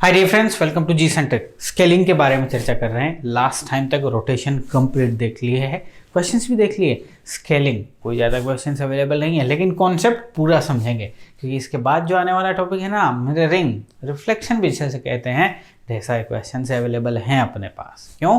Hi dear friends, welcome to G centre. Scaling के बारे में चर्चा कर रहे हैं। लास्ट टाइम तक रोटेशन कंप्लीट देख लिए है, क्वेश्चंस भी देख लिए। स्केलिंग कोई ज़्यादा क्वेश्चंस अवेलेबल नहीं है, लेकिन कॉन्सेप्ट पूरा समझेंगे क्योंकि इसके बाद जो आने वाला टॉपिक है ना, मिररिंग, रिफ्लेक्शन भी जिसे कहते हैं, ढेर सारे क्वेश्चन अवेलेबल हैं अपने पास। क्यों?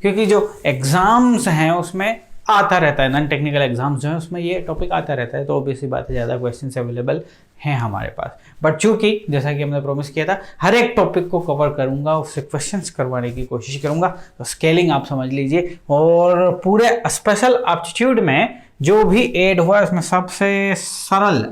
क्योंकि जो एग्जाम्स हैं उसमें आता रहता है, नॉन टेक्निकल एग्जाम्स जो है उसमें ये टॉपिक आता रहता है, तो ऑब्वियसली बात है ज़्यादा क्वेश्चंस अवेलेबल हैं हमारे पास। बट चूंकि जैसा कि हमने प्रॉमिस किया था, हर एक टॉपिक को कवर करूंगा, उससे क्वेश्चंस करवाने की कोशिश करूंगा। तो स्केलिंग आप समझ लीजिए, और पूरे स्पेशल एप्टीट्यूड में जो भी ऐड हुआ है उसमें सबसे सरल,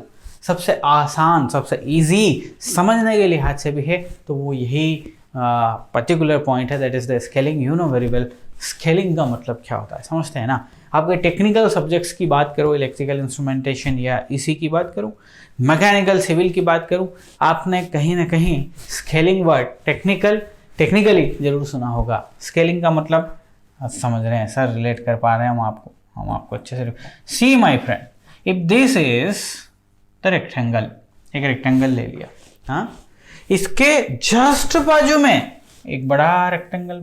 सबसे आसान, सबसे इजी समझने के लिहाज से भी है, तो वो यही पर्टिकुलर पॉइंट है, that is the scaling. You know very well scaling का मतलब क्या होता है, समझते हैं ना। आपके टेक्निकल सब्जेक्ट्स की बात करो, इलेक्ट्रिकल इंस्ट्रूमेंटेशन या इसी की बात करूं, मैकेनिकल सिविल की बात करूं, आपने कहीं ना कहीं स्केलिंग वर्ड टेक्निकली जरूर सुना होगा। स्केलिंग का मतलब आप समझ रहे हैं सर, रिलेट कर पा रहे हैं हम आपको अच्छे से। See my friend, if this is the rectangle, एक रेक्टेंगल ले लिया, हाँ, इसके जस्ट बाजू में एक बड़ा रेक्टेंगल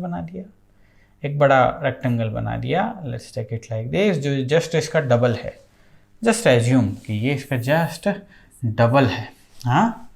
बना दिया, let's take it like this, जो जस्ट इसका डबल है। जस्ट एज्यूम कि ये इसका जस्ट डबल है, हाँ।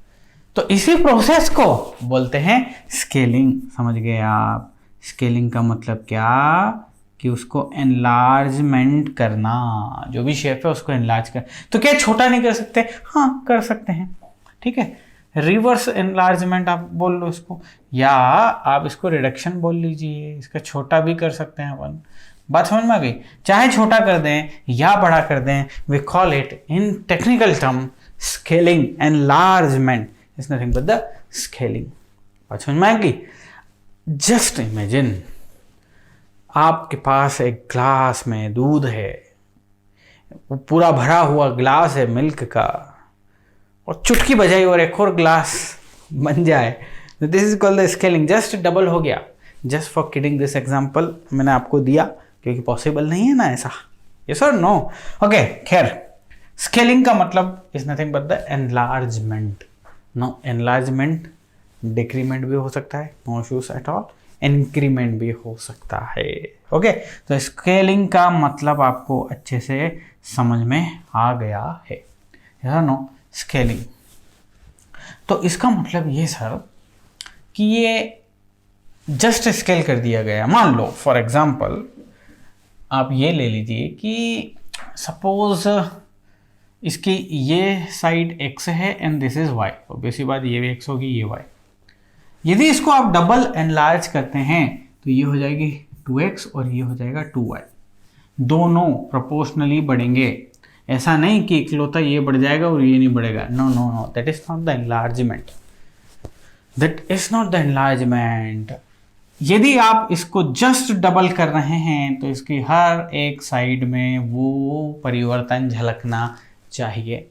तो इसी प्रोसेस को बोलते हैं स्केलिंग। समझ गए आप? स्केलिंग का मतलब क्या कि उसको एनलार्जमेंट करना, जो भी शेप है उसको एनलार्ज कर। तो क्या छोटा नहीं कर सकते? हाँ, कर सकते हैं, ठीक है। रिवर्स एनलार्जमेंट आप बोल लो इसको, या आप इसको रिडक्शन बोल लीजिए, इसका छोटा भी कर सकते हैं अपन। बात समझ में आ गई? चाहे छोटा कर दें या बड़ा कर दें, we call it in technical term scaling. Enlargement is nothing but the scaling. बात समझ में आ गई? जस्ट इमेजिन आपके पास एक ग्लास में दूध है, वो पूरा भरा हुआ ग्लास है मिल्क का, और चुटकी बजाई और एक और ग्लास बन जाए, this is called the scaling. Just double हो गया। Just for kidding this example मैंने आपको दिया क्योंकि पॉसिबल नहीं है ना ऐसा। यस और नो? ओके, खैर, स्केलिंग का मतलब is nothing but the enlargement. No, enlargement decrement भी हो सकता है, no issues at all. Increment भी हो सकता है। ओके, तो स्केलिंग का मतलब आपको अच्छे से समझ में आ गया है, या नो? स्केलिंग तो इसका मतलब ये सर कि ये जस्ट स्केल कर दिया गया। मान लो फॉर एग्जांपल आप ये ले लीजिए कि सपोज इसकी ये साइड x है and this is y, obviously बात ये भी x होगी, ये y। यदि इसको आप डबल एनलार्ज करते हैं तो ये हो जाएगी 2x और ये हो जाएगा 2y। दोनों प्रोपोर्शनली बढ़ेंगे। ऐसा नहीं कि इकलौता ये बढ़ जाएगा और ये नहीं बढ़ेगा। No no no, that is not the enlargement. यदि आप इसको जस्ट डबल कर रहे हैं तो इसकी हर एक साइड में वो परिवर्तन झलकना चाहिए।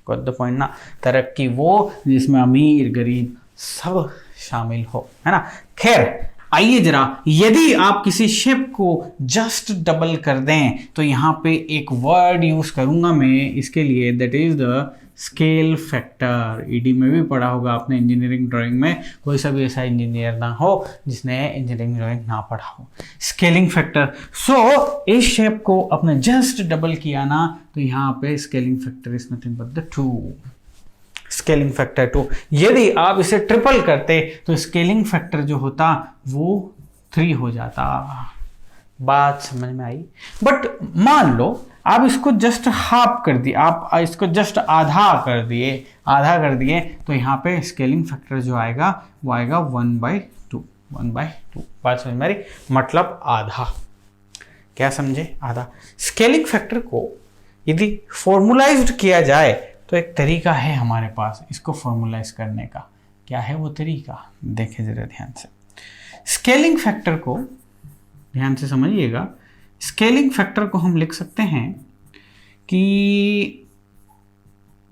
गॉट द पॉइंट ना? तरक्की वो जिसमें अमीर गरीब सब शामिल हो, है ना। खैर, आइए जरा, यदि आप किसी शेप को जस्ट डबल कर दें तो यहां पे एक वर्ड यूज करूंगा मैं इसके लिए, that is the scale factor. ED में भी पढ़ा होगा आपने, इंजीनियरिंग ड्राइंग में। कोई सा भी ऐसा इंजीनियर ना हो जिसने इंजीनियरिंग ड्राइंग ना पढ़ा हो। Scaling factor. सो इस शेप को अपने जस्ट डबल किया ना, तो यहाँ पे scaling factor is nothing but the 2। Scaling factor 2। यदि आप इसे ट्रिपल करते तो स्केलिंग फैक्टर जो होता वो 3 हो जाता। बात समझ में आई? बट मान लो आप इसको जस्ट हाफ कर दिए, आप इसको जस्ट आधा कर दिए, तो यहाँ पे स्केलिंग फैक्टर जो आएगा वो आएगा 1/2। बात समझ में आ रही? मतलब आधा। क्या समझे? आधा। स्केलिंग फैक्टर को यदि फॉर्मुलाइज्ड किया जाए तो एक तरीका है हमारे पास इसको फॉर्मुलाइज करने का। क्या है वो तरीका? देखें जरा ध्यान से। स्केलिंग फैक्टर को ध्यान से समझिएगा। स्केलिंग फैक्टर को हम लिख सकते हैं कि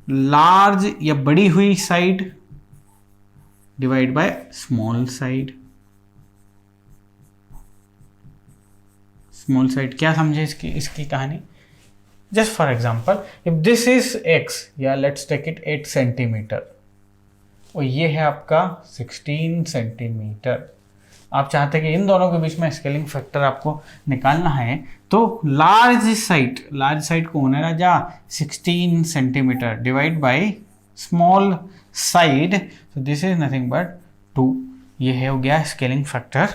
लार्ज या बड़ी हुई side divide by small side. Small side क्या समझे इसकी कहानी? Just for example, if this is x, yeah, let's take it 8 centimeter. और ये है आपका 16 सेंटीमीटर। आप चाहते हैं कि इन दोनों के बीच में स्केलिंग फैक्टर आपको निकालना है, तो लार्ज साइड को होने राजा 16 centimetre divide by small side, तो दिस इज नथिंग बट 2। ये है हो गया स्केलिंग फैक्टर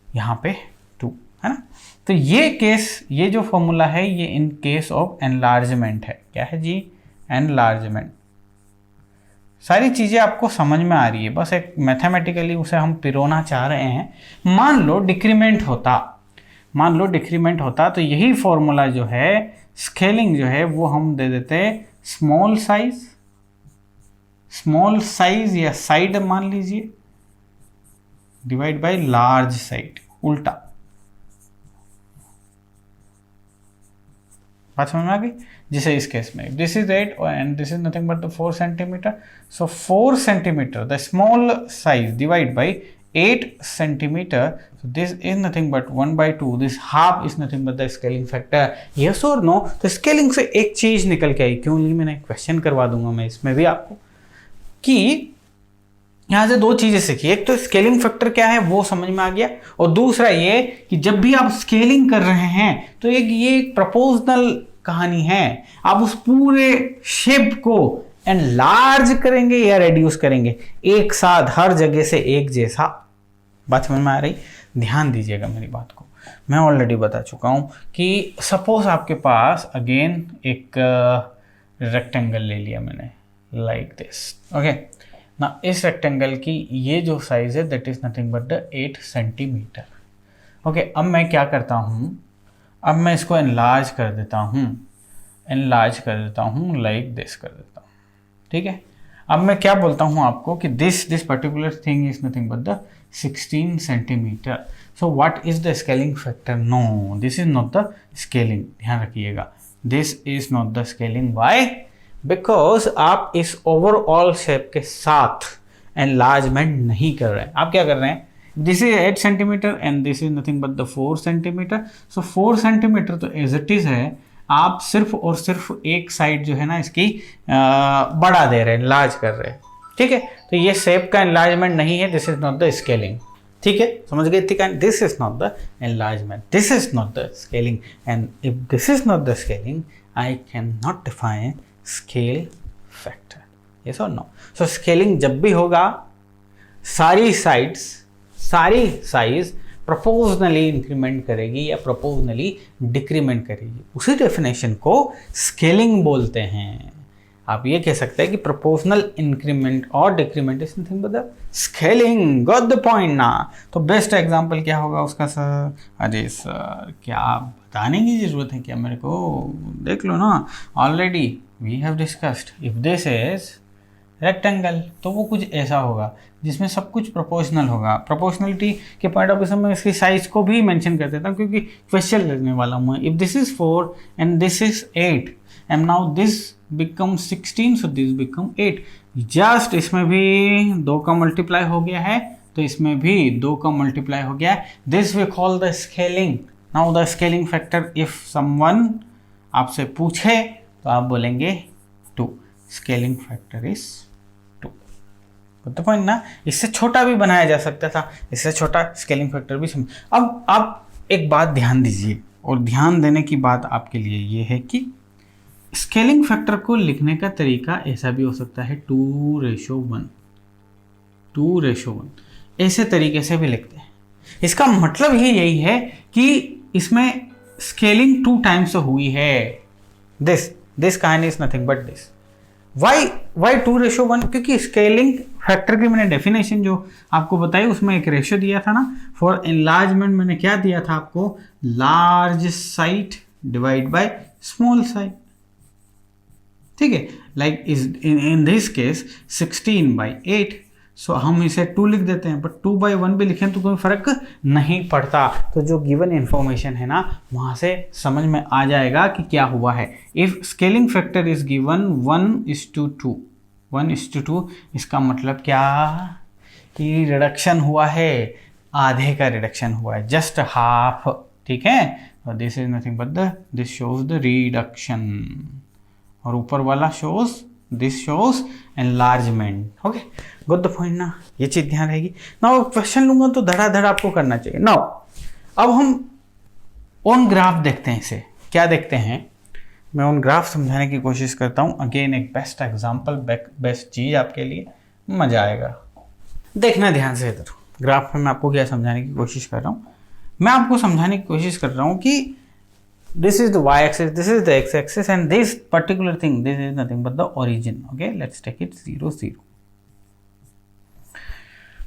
यहाँ पे 2, है ना। तो ये जो फॉर्मूला है ये इन केस ऑफ एनलार्जमेंट है। क्या है जी? एनलार्जमेंट। सारी चीज़ें आपको समझ में आ रही है, बस एक मैथमेटिकली उसे हम पिरोना चाह रहे हैं। मान लो डिक्रीमेंट होता तो यही फॉर्मूला जो है स्केलिंग जो है वो हम दे देते स्मॉल साइज या साइड मान लीजिए डिवाइड बाय लार्ज साइड, उल्टा। बात समझ में आ गई? जैसे इस केस में this is 8 and this is nothing but the 4 centimetre, so 4 centimetre the small size divide by 8 centimetre, so this is nothing but 1/2, this half is nothing but the scaling factor, yes or no। तो scaling से एक चीज निकल के आई, क्यों नहीं, मैंने question करवा दूंगा मैं इसमें भी आपको, कि यहाँ से दो चीजें सीखी। एक तो स्केलिंग फैक्टर क्या है वो समझ में आ गया, और दूसरा ये कि जब भी आप स्केलिंग कर रहे हैं तो ये एक प्रपोजनल कहानी है। आप उस पूरे शेप को एनलार्ज करेंगे या रेड्यूस करेंगे, एक साथ हर जगह से एक जैसा। बात समझ में आ रही? ध्यान दीजिएगा मेरी बात को। मैं ऑलरेडी बता चुका हूं कि सपोज आपके पास अगेन एक रेक्टेंगल ले लिया मैंने लाइक दिस, ओके ना। इस रेक्टेंगल की ये जो साइज है that is nothing but the 8 centimetre, okay. अब मैं क्या करता हूँ, अब मैं इसको एनलार्ज कर देता हूँ लाइक दिस कर देता हूँ, ठीक है। अब मैं क्या बोलता हूँ आपको कि this particular thing is nothing but the 16 centimetre. So what is the scaling factor? No, this is not the scaling. ध्यान रखिएगा, this is not the scaling. Why? Because आप इस ओवरऑल शेप के साथ एनलार्जमेंट नहीं कर रहे हैं। आप क्या कर रहे हैं? This is 8 centimetre and this is nothing but the 4 centimetre. So 4 centimetre तो एज इट इज है, आप सिर्फ और सिर्फ एक साइड जो है ना इसकी बढ़ा दे रहे हैं, लार्ज कर रहे हैं, ठीक है। तो ये शेप का एनलार्जमेंट नहीं है, this is not the scaling, ठीक है। समझ गए? ठीक है, this is not the enlargement, this is not the scaling, and if this is not the scaling I can not define scale factor, yes और नो। सो scaling जब भी होगा सारी साइज प्रोपोर्शनली इंक्रीमेंट करेगी या प्रोपोर्शनली डिक्रीमेंट करेगी, उसी definition को स्केलिंग बोलते हैं। आप ये कह सकते हैं कि प्रोपोर्शनल इंक्रीमेंट और decrement is nothing but the scaling. Got the point ना? तो बेस्ट एग्जांपल क्या होगा उसका? सर अरे सर क्या बताने की जरूरत है क्या मेरे को? देख लो ना, already we have discussed. If this is rectangle तो वो कुछ ऐसा होगा जिसमें सब कुछ प्रोपोर्शनल होगा। प्रोपोर्शनलिटी के पॉइंट ऑफ व्यू से मैं इसकी साइज को भी मेंशन कर देता हूँ क्योंकि क्वेश्चन लेने वाला हूँ। If this is 4 and this is 8 and now this become 16, so this become 8। Just इसमें भी 2 का मल्टीप्लाई हो गया है तो इसमें भी 2 का मल्टीप्लाई हो गया है। This we call the scaling. Now the scaling factor, if someone आपसे पूछे तो आप बोलेंगे 2। Scaling factor is 2। तो पॉइंट ना, इससे छोटा भी बनाया जा सकता था, इससे छोटा स्केलिंग फैक्टर भी समझ। अब आप एक बात ध्यान दीजिए, और ध्यान देने की बात आपके लिए ये है कि स्केलिंग फैक्टर को लिखने का तरीका ऐसा भी हो सकता है 2:1, 2:1 ऐसे तरीके से भी लिखते हैं। इसका मतलब ही यही है कि इसमें स्केलिंग 2 टाइम्स हुई है। दिस कहानी is nothing but this. Why 2:1? क्योंकि स्केलिंग फैक्टर की मैंने डेफिनेशन जो आपको बताई उसमें एक रेशियो दिया था ना। फॉर एनलार्जमेंट मैंने क्या दिया था आपको? Large side divide by small side, ठीक है। Like is in this case 16/8, सो हम इसे 2 लिख देते हैं, बट 2/1 भी लिखें तो कोई फर्क नहीं पड़ता। तो जो गिवन इंफॉर्मेशन है ना वहां से समझ में आ जाएगा कि क्या हुआ है। If scaling factor is given 1:2, 1:2, इसका मतलब क्या कि रिडक्शन हुआ है, आधे का रिडक्शन हुआ है, जस्ट हाफ, ठीक है। This is nothing but this shows the reduction, और ऊपर वाला shows this shows enlargement. Okay, good the point ना, ये चीज ध्यान रहेगी। नाउ क्वेश्चन लूंगा तो धड़ाधड़ आपको करना चाहिए। नाउ अब हम ऑन ग्राफ देखते हैं इसे। क्या देखते हैं, मैं ऑन ग्राफ समझाने की कोशिश करता हूं। अगेन एक बेस्ट एग्जांपल, बेस्ट चीज आपके लिए, मजा आएगा। देखना ध्यान से इधर ग्राफ में मैं आपको क्या समझाने की कोशिश कर रहा हूं। मैं आपको समझाने की कोशिश कर रहा हूं कि this is the y axis, this is the x axis and this particular thing, this is nothing but the origin. Okay, let's take it 0 0.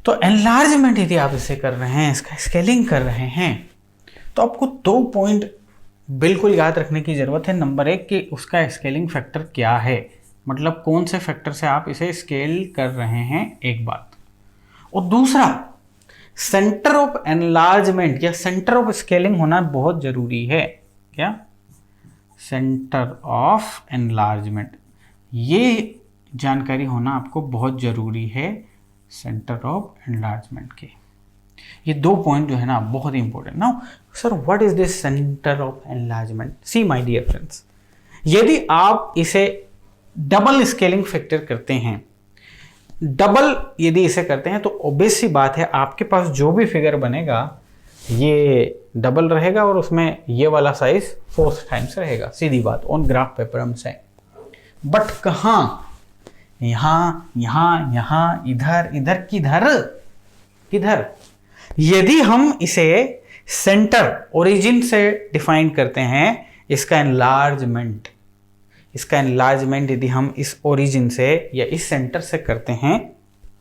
तो एनलार्जमेंट यदि आप इसे कर रहे हैं, इसका स्केलिंग कर रहे हैं, तो आपको 2 पॉइंट बिल्कुल याद रखने की जरूरत है। नंबर 1 कि उसका स्केलिंग फैक्टर क्या है, मतलब कौन से फैक्टर से आप इसे स्केल कर रहे हैं, एक बात। और दूसरा, सेंटर ऑफ एनलार्जमेंट या सेंटर ऑफ स्केलिंग होना बहुत जरूरी है। क्या? सेंटर ऑफ एनलार्जमेंट, ये जानकारी होना आपको बहुत जरूरी है सेंटर ऑफ एनलार्जमेंट के। ये 2 पॉइंट जो है ना बहुत important. Now sir what is this centre of enlargement? See my dear friends, यदि आप इसे डबल स्केलिंग फैक्टर करते हैं, डबल यदि इसे करते हैं, तो ऑब्वियस सी बात है आपके पास जो भी फिगर बनेगा ये डबल रहेगा और उसमें ये वाला साइज 4 टाइम्स रहेगा। सीधी बात, ऑन ग्राफ पेपर हम से। बट कहाँ? यहाँ, यहाँ, यहाँ, इधर, इधर, किधर किधर? यदि हम इसे सेंटर ओरिजिन से डिफाइन करते हैं, इसका एनलार्जमेंट यदि हम इस ओरिजिन से या इस सेंटर से करते हैं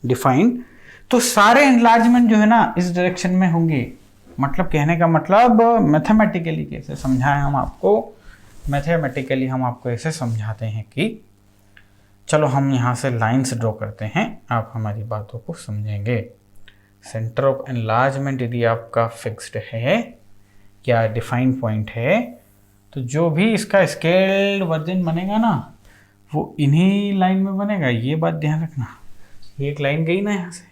डिफाइन, तो सारे एनलार्जमेंट जो है ना इस डायरेक्शन में होंगे। मतलब कहने का मतलब मैथमेटिकली कैसे समझाएं हम आपको, मैथमेटिकली हम आपको ऐसे समझाते हैं कि चलो हम यहाँ से लाइंस ड्रॉ करते हैं, आप हमारी बातों को समझेंगे। सेंटर ऑफ एनलार्जमेंट यदि आपका फिक्स्ड है या डिफाइन पॉइंट है, तो जो भी इसका स्केल्ड वर्जन बनेगा ना वो इन्हीं लाइन में बनेगा। ये बात ध्यान रखना। ये एक लाइन गई ना यहाँ से,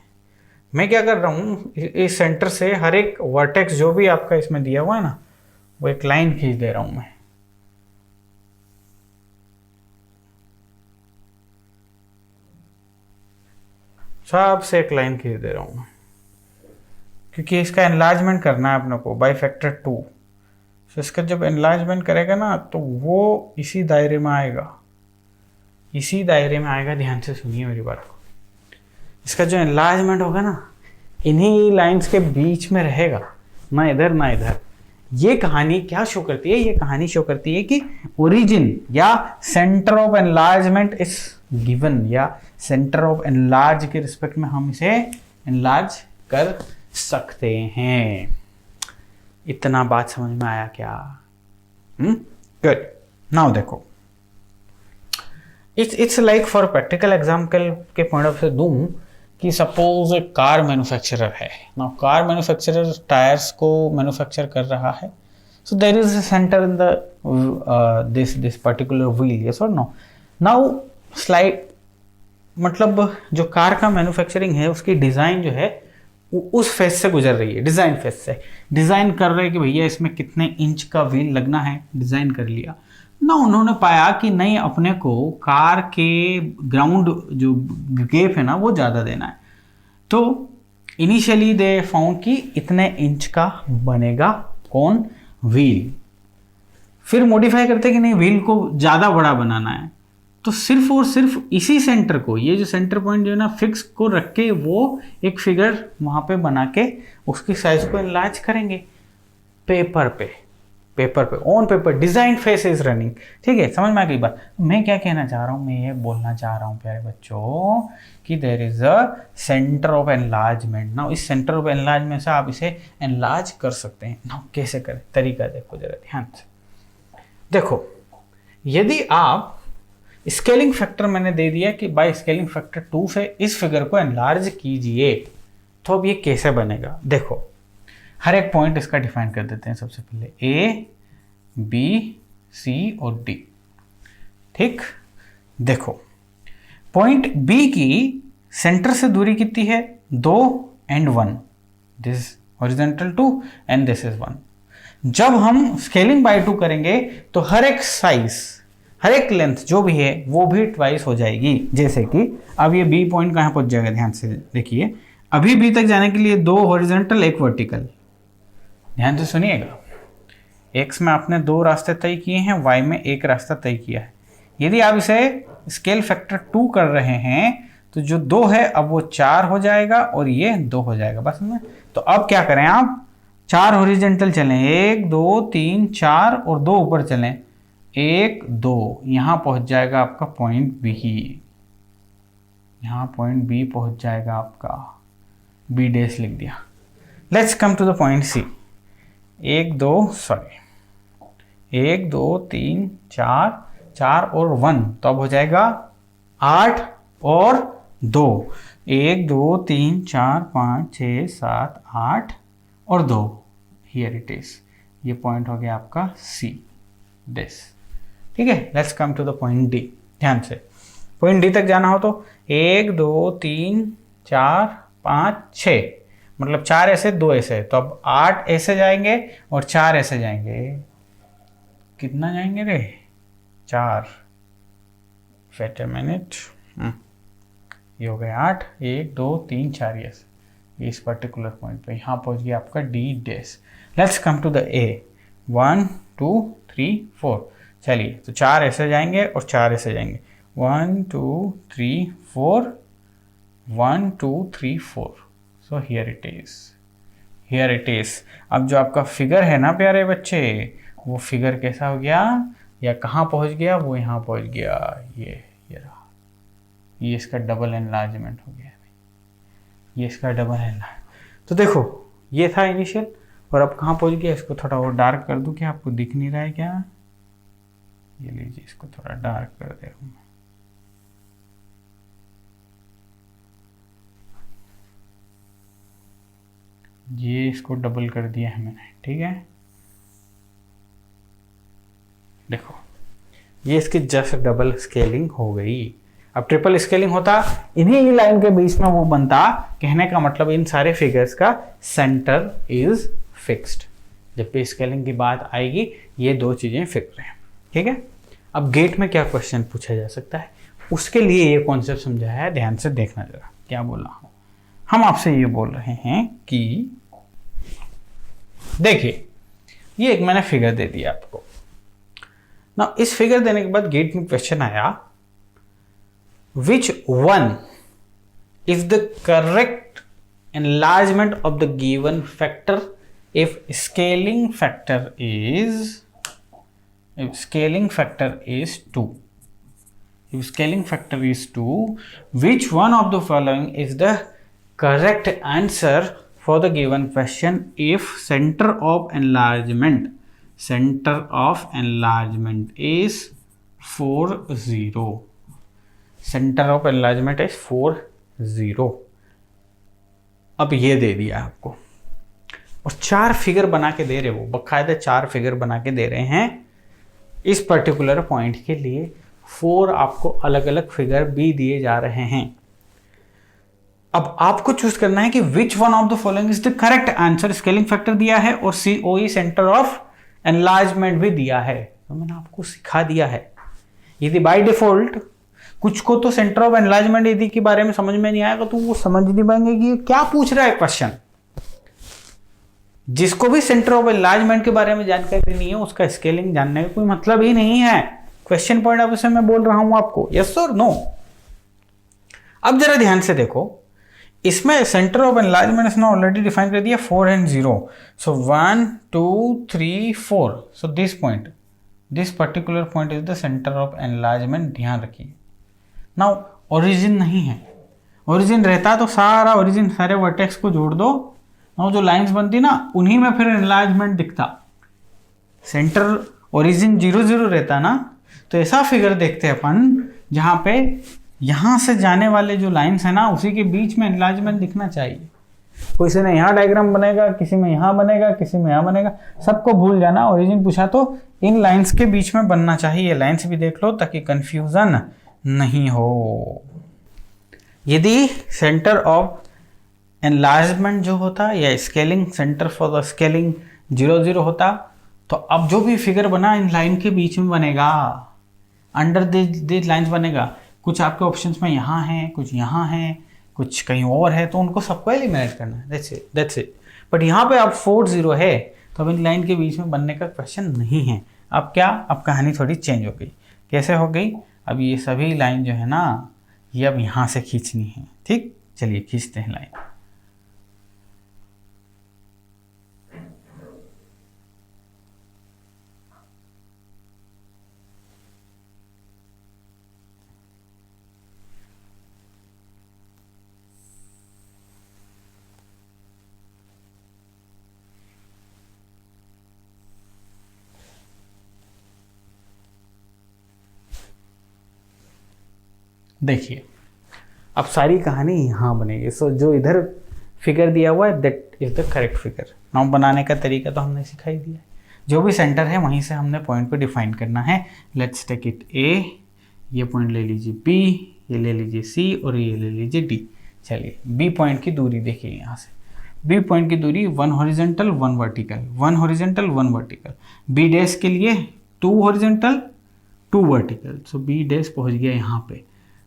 मैं क्या कर रहा हूँ, इस सेंटर से हर एक वर्टेक्स जो भी आपका इसमें दिया हुआ है ना, वो एक लाइन खींच दे रहा हूं मैं। सबसे एक लाइन खींच दे रहा हूं मैं, क्योंकि इसका एनलार्जमेंट करना है अपने को बाय फैक्टर 2। तो इसका जब एनलार्जमेंट करेगा ना तो वो इसी दायरे में आएगा, इसी दायरे में आएगा। ध्यान से सुनिए मेरी बात को। इसका जो एनलार्जमेंट होगा ना इन्हीं लाइंस के बीच में रहेगा, ना इधर ना इधर। ये कहानी क्या शो करती है? ये कहानी शो करती है कि ओरिजिन या centre of enlargement is given, या सेंटर ऑफ एनलार्ज के रिस्पेक्ट में हम इसे एनलार्ज कर सकते हैं। इतना बात समझ में आया क्या? गुड। नाउ देखो, it's like for practical example के पॉइंट ऑफ से दूं कि सपोज एक कार मैन्युफैक्चरर है। नाउ कार मैन्युफैक्चरर टायर्स को मैन्युफैक्चर कर रहा है, so there is a centre in the this particular wheel, yes और नो? नाउ स्लाइड, मतलब जो कार का मैन्युफैक्चरिंग है उसकी डिज़ाइन जो है उस फेज से गुजर रही है, डिज़ाइन फेज से। डिज़ाइन कर रहे हैं कि भैया इसमें कितने इंच का व्हील लगना है, डिज़ाइन कर लिया ना। उन्होंने पाया कि नहीं, अपने को कार के ग्राउंड जो गैप है ना वो ज़्यादा देना है। तो इनिशियली दे फाउंड कि इतने इंच का बनेगा कौन? व्हील। फिर मॉडिफाई करते कि नहीं, व्हील को ज़्यादा बड़ा बनाना है, तो सिर्फ और सिर्फ इसी सेंटर को, ये जो सेंटर पॉइंट जो है ना फिक्स को रख के वो एक फिगर वहाँ पे बना के उसकी साइज को एनलार्ज करेंगे पेपर पे, on paper. Design face is running. ठीक है, समझ में आ गई बात? मैं क्या कहना चाह रहा हूँ, मैं ये बोलना चाह रहा हूँ प्यारे बच्चों कि there is a centre of enlargement. ना इस सेंटर ऑफ एनलार्जमेंट से आप इसे एनलार्ज कर सकते हैं। ना कैसे करें, तरीका देखो जरा ध्यान से। देखो, यदि आप स्केलिंग फैक्टर मैंने दे दिया कि बाय स्केलिंग फैक्टर 2 से इस फिगर को एनलार्ज कीजिए, तो अब ये कैसे बनेगा? देखो, हर एक पॉइंट इसका डिफाइन कर देते हैं। सबसे पहले ए, बी, सी और डी। ठीक, देखो पॉइंट बी की सेंटर से दूरी कितनी है? 2 and 1। This horizontal 2 and this is 1। जब हम स्केलिंग बाय 2 करेंगे तो हर एक साइज हर एक लेंथ जो भी है वो भी ट्वाइस हो जाएगी। जैसे कि अब ये बी पॉइंट कहाँ पहुंच जाएगा, ध्यान से देखिए, अभी बी तक जाने के लिए 2 हॉरिजॉन्टल 1 वर्टिकल। ध्यान से सुनिएगा, एक्स में आपने 2 रास्ते तय किए हैं, वाई में 1 रास्ता तय किया है। यदि आप इसे स्केल फैक्टर 2 कर रहे हैं तो जो 2 है अब वो 4 हो जाएगा और ये 2 हो जाएगा बस में। तो अब क्या करें, आप 4 हॉरिजॉन्टल चलें, 1 2 3 4 और 2 ऊपर चलें, 1 2, यहाँ पहुंच जाएगा आपका पॉइंट बी, यहाँ पॉइंट बी पहुंच जाएगा आपका, बी डैश लिख दिया। Let's come to the point C. 1 2 3 4 4 और 1, तो अब हो जाएगा 8 और 2, 1 2 3 4 5 6 7 8 और 2, हियर इट इज, ये पॉइंट हो गया आपका सी दिस। ठीक है, let's come to the point D. ध्यान से पॉइंट डी तक जाना हो तो 1 2 3 4 5 6, मतलब 4 ऐसे 2 ऐसे, तो अब 8 ऐसे जाएंगे और 4 ऐसे जाएंगे, कितना जाएंगे रे, 4, वेट अ मिनट, ये हो गया 8, 1 2 3 4, यस, इस पर्टिकुलर पॉइंट पे यहाँ पहुंच गया आपका D dash. Let's come to the A, 1 2 3 4, चलिए तो 4 ऐसे जाएंगे और 4 ऐसे जाएंगे, 1 2 3 4, 1 2 3 4, so here it is, here it is. अब जो आपका फिगर है ना प्यारे बच्चे, वो फिगर कैसा हो गया या कहाँ पहुँच गया, वो यहाँ पहुँच गया, ये रहा, ये इसका डबल एनलार्जमेंट हो गया, ये इसका डबल एनलार्ज। तो देखो ये था इनिशियल और अब कहाँ पहुँच गया, इसको थोड़ा और डार्क कर दूँ क्या, आपको दिख नहीं रहा है क्या, ये लीजिए इसको थोड़ा डार्क कर दे रहा हूँ, ये इसको डबल कर दिया है मैंने, ठीक है। देखो ये इसकी जस्ट डबल स्केलिंग हो गई। अब ट्रिपल स्केलिंग होता, इन्हीं लाइन के बीच में वो बनता, कहने का मतलब इन सारे फिगर्स का सेंटर इज फिक्स्ड। जब भी स्केलिंग की बात आएगी ये 2 चीजें फिक्स हैं, ठीक है। अब गेट में क्या क्वेश्चन पूछा जा सकता है, उसके लिए ये कॉन्सेप्ट समझाया है, ध्यान से देखना जरा क्या बोला हूं। हम आपसे ये बोल रहे हैं कि देखिए ये एक मैंने फिगर दे दिया आपको ना, इस फिगर देने के बाद गेट में क्वेश्चन आया, which one is the correct enlargement of the given factor if scaling factor is 2, if scaling factor is 2, which one of the following is the correct answer for the given question if center of enlargement is 4 0, centre of enlargement is 4 0। अब ये दे दिया आपको और 4 figure बना के दे रहे, वो बकायदा 4 फिगर बना के दे रहे हैं इस पर्टिकुलर पॉइंट के लिए। 4 आपको अलग अलग फिगर भी दिए जा रहे हैं। अब आपको चूज करना है कि which one of the following is the correct answer. Scaling factor दिया है और COE सेंटर ऑफ एनलार्जमेंट भी दिया है, तो मैंने आपको सिखा दिया है। यदि बाय डिफॉल्ट कुछ को तो सेंटर ऑफ एनलार्जमेंट यदि के बारे में समझ में नहीं आएगा तो वो समझ नहीं पाएंगे कि क्या पूछ रहा है क्वेश्चन। जिसको भी सेंटर ऑफ एनलार्जमेंट के बारे में जानकारी नहीं है उसका स्केलिंग जानने का कोई मतलब ही नहीं है। क्वेश्चन पॉइंट ऑफ व्यू से मैं बोल रहा हूं आपको, यस और नो। अब जरा ध्यान से देखो, इसमें सेंटर ऑफ एनलार्जमेंट इसने ऑलरेडी डिफाइन कर दिया 4 and 0, so 1 2 3 4, so this point, this particular point is the centre of enlargement. ध्यान रखिए नाउ ओरिजिन नहीं है, ओरिजिन रहता तो सारा ओरिजिन सारे वर्टेक्स को जोड़ दो, और जो लाइंस बनती ना उन्हीं में फिर एनलार्जमेंट दिखता। सेंटर ओरिजिन 0 0 रहता ना, तो ऐसा फिगर देखते हैं अपन जहाँ पे यहाँ से जाने वाले जो लाइंस है ना उसी के बीच में एनलार्जमेंट दिखना चाहिए। किसी ने यहाँ डायग्राम बनेगा, किसी में यहाँ बनेगा, किसी में यहाँ बनेगा, सबको भूल जाना। ओरिजिन पूछा तो इन लाइंस के बीच में बनना चाहिए। लाइंस भी देख लो ताकि कंफ्यूजन नहीं हो। यदि सेंटर ऑफ एनलार्जमेंट जो होता या scaling centre for the scaling 0 0 होता तो अब जो भी फिगर बना इन लाइन के बीच में बनेगा। अंडर दिस लाइंस बनेगा। कुछ आपके ऑप्शंस में यहाँ हैं, कुछ यहाँ हैं, कुछ कहीं और है, तो उनको सबको एलिमिनेट करना है। That's it. बट यहाँ पे अब 4 0 है, तो अब इन लाइन के बीच में बनने का क्वेश्चन नहीं है। अब क्या, अब कहानी थोड़ी चेंज हो गई। कैसे हो गई? अब ये सभी लाइन जो है ना, ये अब यहाँ से खींचनी है। ठीक, चलिए खींचते हैं लाइन। देखिए अब सारी कहानी यहाँ बनेगी। सो जो इधर फिगर दिया हुआ है that is the correct figure. Now बनाने का तरीका तो हमने सिखा ही दिया है। जो भी सेंटर है वहीं से हमने पॉइंट को डिफाइन करना है। लेट्स टेक इट ए, ये पॉइंट ले लीजिए बी, ये ले लीजिए सी और ये ले लीजिए डी। चलिए बी पॉइंट की दूरी देखिए, यहाँ से बी पॉइंट की दूरी 1 horizontal 1 vertical, 1 horizontal 1 vertical. B dash के लिए 2 horizontal 2 vertical. So B dash पहुँच गया यहाँ पे।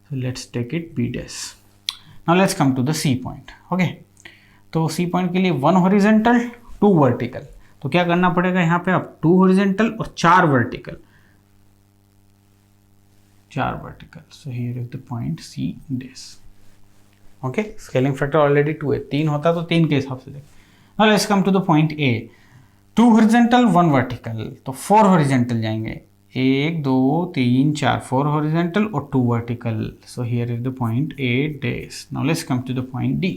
So let's take it B dash. Now let's come to the C point. Okay. तो C point के लिए 1 horizontal 2 vertical. तो क्या करना पड़ेगा यहाँ पे? अब 2 horizontal और 4 vertical. 4 vertical. So here is the point C dash. Okay. Scaling factor already 2 है, 3 होता तो 3 के हिसाब से देख। Now let's come to the point A. 2 horizontal 1 vertical. तो 4 horizontal जाएंगे। 1 2 3 4, 4 horizontal और 2 vertical. So here is the point A dash. Now let's come to the point D.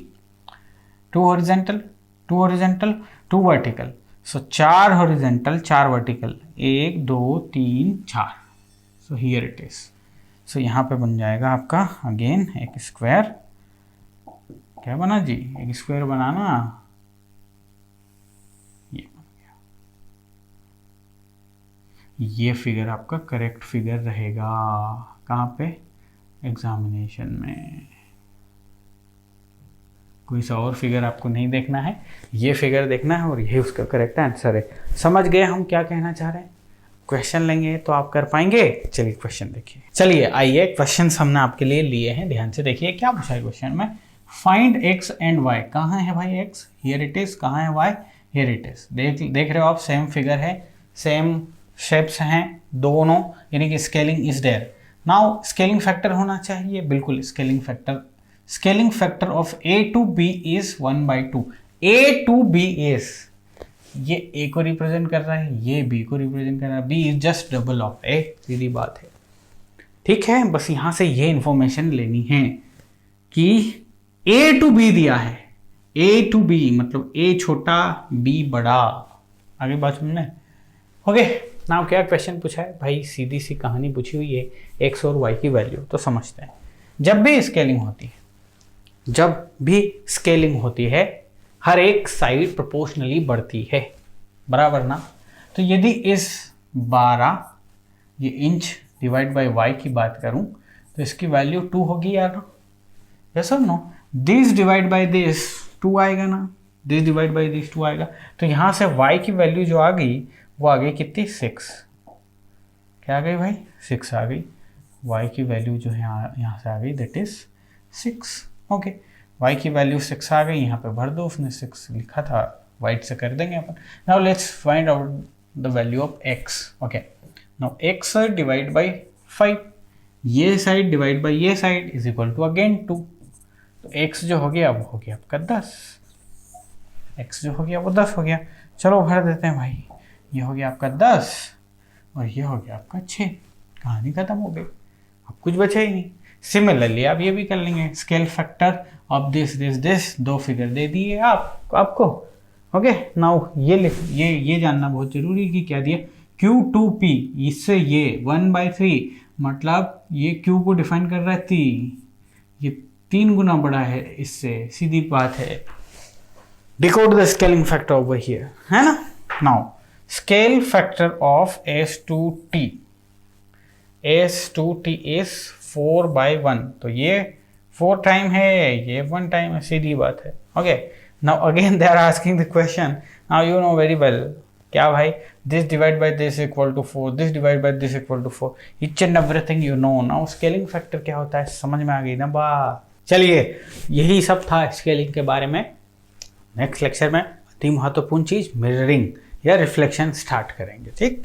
2 horizontal 2 vertical. So 4 horizontal 4 vertical. 1 2 3 4. So here it is. So यहाँ पे बन जाएगा आपका again एक square. क्या बना जी? एक स्क्वायर बनाना। ये फिगर आपका करेक्ट फिगर रहेगा। कहाँ पे? एग्जामिनेशन में। कोई सा और फिगर आपको नहीं देखना है, ये फिगर देखना है और ये उसका करेक्ट आंसर है। समझ गए हम क्या कहना चाह रहे हैं? क्वेश्चन लेंगे तो आप कर पाएंगे। चलिए क्वेश्चन देखिए। चलिए आइए, क्वेश्चन हमने आपके लिए लिए हैं, ध्यान से देखिए क्या पूछा है क्वेश्चन में। Find X and Y. कहाँ है भाई एक्स? Here it is. कहाँ है वाई? Here it is. देख रहे हो आप, सेम फिगर है, सेम शेप्स हैं दोनों, यानी कि scaling is there. Now scaling factor होना चाहिए, बिल्कुल scaling factor of a to b is 1/2। a to b is, ये a को रिप्रेजेंट कर रहा है, ये b को रिप्रेजेंट कर रहा है। b is just double of a, सीधी बात है। ठीक है, बस यहां से ये इंफॉर्मेशन लेनी है कि a टू b दिया है, a टू b मतलब a छोटा b बड़ा। आगे बात समझ में? ओके। नाउ क्या क्वेश्चन पूछा है भाई? सीधी सी कहानी पूछी हुई है, एक्स और वाई की वैल्यू। तो समझते हैं, जब भी स्केलिंग होती है हर एक साइड प्रोपोर्शनली बढ़ती है, बराबर ना? तो यदि इस 12 ये इंच डिवाइड बाय वाई की बात करूं तो इसकी वैल्यू 2 होगी यार, यस और no? This divide by this 2 आएगा ना, दिस डिवाइड बाय दिस 2 आएगा। तो यहां से वाई की वैल्यू जो आ गई वो आ गई कितनी? 6। क्या आ गई भाई? 6 आ गई। y की वैल्यू जो है यहाँ से आ गई, दैट इज 6। ओके, y की वैल्यू 6 आ गई, यहाँ पे भर दो, उसने 6 लिखा था, वाइट से कर देंगे अपन। Now let's find out the value of x। Okay, now x divide by 5, ये साइड डिवाइड बाई ये side is equal to again 2। तो x जो हो गया वो हो गया आपका 10, x जो हो गया वो 10 हो गया। चलो भर देते हैं भाई, ये हो गया आपका 10 और ये हो गया आपका 6। कहानी खत्म हो गई, अब कुछ बचा ही नहीं। सिमिलरली आप ये भी कर लेंगे, scale factor of this 2 figure दे दिए आपको। ओके, नाउ ये जानना बहुत जरूरी कि क्या दिया? Q2P, इससे ये 1/3 मतलब ये Q को डिफाइन कर रहा है 3, ये 3 गुना बड़ा है इससे, सीधी बात है। Decode the scaling factor over here, है ना? Now scale factor of S2T is 4/1। तो ये 4 टाइम है, ये 1 टाइम है, सीधी बात है। Okay, now again they are asking the question, now you know very well क्या भाई, this divide by this equal to 4, this divide by this equal to 4, each and everything you know ना। Scaling factor क्या होता है समझ में आ गई ना बात। चलिए यही सब था स्केलिंग के बारे में। नेक्स्ट लेक्चर में अति महत्वपूर्ण चीज मिररिंग या रिफ्लेक्शन स्टार्ट करेंगे, ठीक।